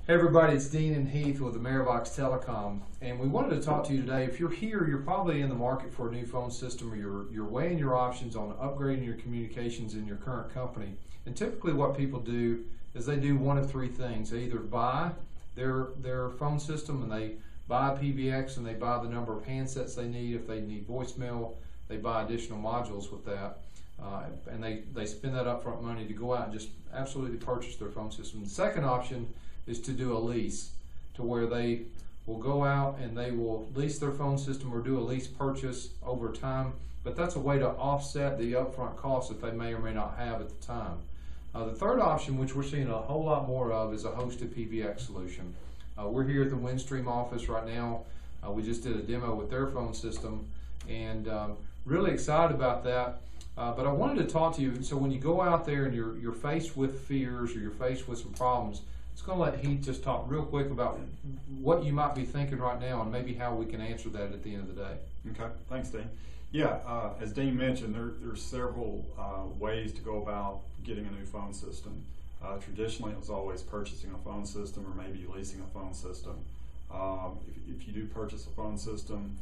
Hey everybody, it's Dean and Heath with Amerivox Telecom, and we wanted to talk to you today. If you're here, you're probably in the market for a new phone system, or you're weighing your options on upgrading your communications in your current company. And typically what people do is they do one of three things. They either buy their phone system and they buy PBX and they buy the number of handsets they need. If they need voicemail, they buy additional modules with that. And they spend that upfront money to go out and just absolutely purchase their phone system. The second option is to do a lease, to where they will go out and they will lease their phone system or do a lease purchase over time, but that's a way to offset the upfront costs that they may or may not have at the time. The third option, which we're seeing a whole lot more of, is a hosted PBX solution. We're here at the Windstream office right now. We just did a demo with their phone system, and really excited about that. But I wanted to talk to you, so when you go out there and you're faced with fears or you're faced with some problems, it's going to let Heath just talk real quick about what you might be thinking right now and maybe how we can answer that at the end of the day. Okay, thanks, Dean. Yeah, as Dean mentioned, there's several ways to go about getting a new phone system. Traditionally, it was always purchasing a phone system or maybe leasing a phone system. If you do purchase a phone system,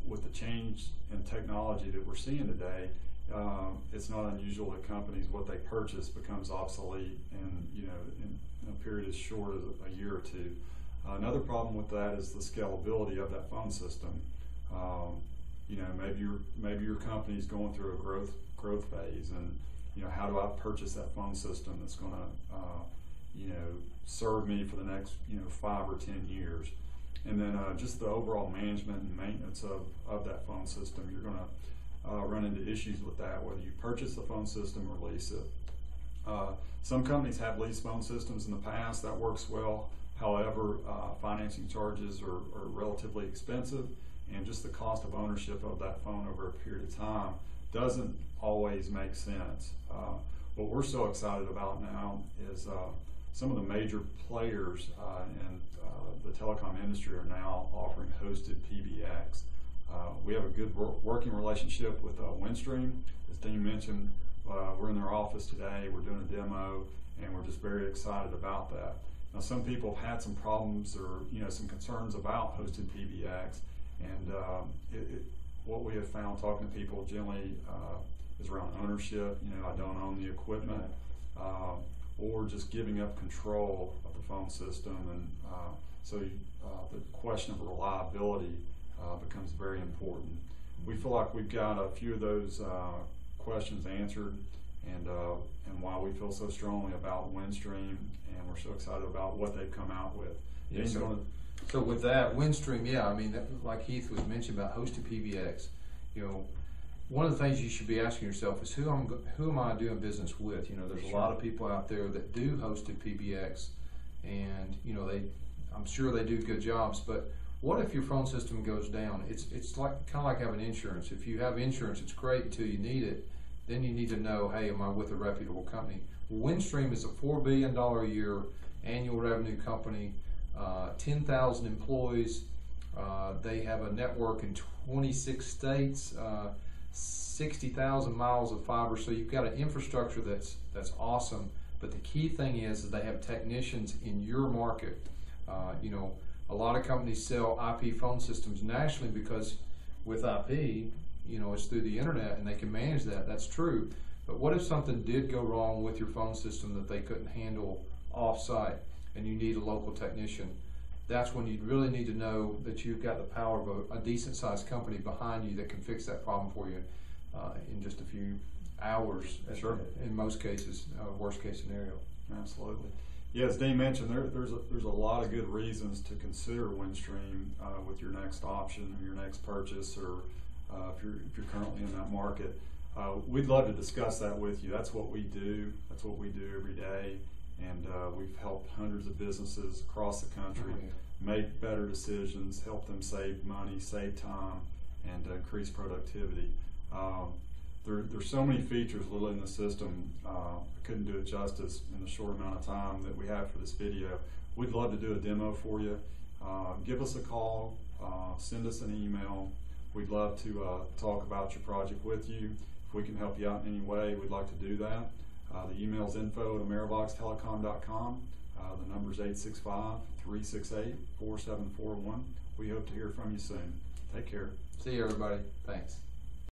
with the change in technology that we're seeing today, it's not unusual that companies, what they purchase becomes obsolete in a period as short as a year or two. Another problem with that is the scalability of that phone system. Maybe your company is going through a growth phase, and how do I purchase that phone system that's going to serve me for the next 5 or 10 years. And then just the overall management and maintenance of that phone system, you're going to run into issues with that, whether you purchase the phone system or lease it. Some companies have leased phone systems in the past. That works well. However, financing charges are relatively expensive, and just the cost of ownership of that phone over a period of time doesn't always make sense. What we're so excited about now is some of the major players in the telecom industry are now offering hosted PBX. We have a good working relationship with Windstream. As Dean mentioned, we're in their office today, we're doing a demo, and we're just very excited about that. Now, some people have had some problems or some concerns about hosted PBX, and what we have found talking to people generally is around ownership. I don't own the equipment, or just giving up control of the phone system, and so the question of reliability becomes very important. We feel like we've got a few of those questions answered, and why we feel so strongly about Windstream, and we're so excited about what they've come out with. Yeah, so with that, Windstream, yeah, I mean, like Heath was mentioning about hosted PBX, one of the things you should be asking yourself is who am I doing business with? There's a lot of people out there that do hosted PBX, and I'm sure they do good jobs, but what if your phone system goes down? It's like kind of like having insurance. If you have insurance, it's great until you need it. Then you need to know, hey, am I with a reputable company? Windstream is a $4 billion a year annual revenue company, 10,000 employees. They have a network in 26 states, 60,000 miles of fiber. So you've got an infrastructure that's awesome. But the key thing is they have technicians in your market. A lot of companies sell IP phone systems nationally because with IP, it's through the internet and they can manage that. That's true. But what if something did go wrong with your phone system that they couldn't handle off-site and you need a local technician? That's when you really need to know that you've got the power of a decent-sized company behind you that can fix that problem for you in just a few hours. Sure. In most cases, worst-case scenario. Absolutely. Yeah, as Dean mentioned, there's a lot of good reasons to consider Windstream with your next option or your next purchase, or if you're currently in that market. We'd love to discuss that with you. That's what we do. That's what we do every day, and we've helped hundreds of businesses across the country make better decisions, help them save money, save time, and increase productivity. There's so many features within the system. I couldn't do it justice in the short amount of time that we have for this video. We'd love to do a demo for you. Give us a call, send us an email. We'd love to talk about your project with you. If we can help you out in any way, we'd like to do that. The email is info@amerivoxtelecom.com. The number's 865-368-4741. We hope to hear from you soon. Take care. See you, everybody. Thanks.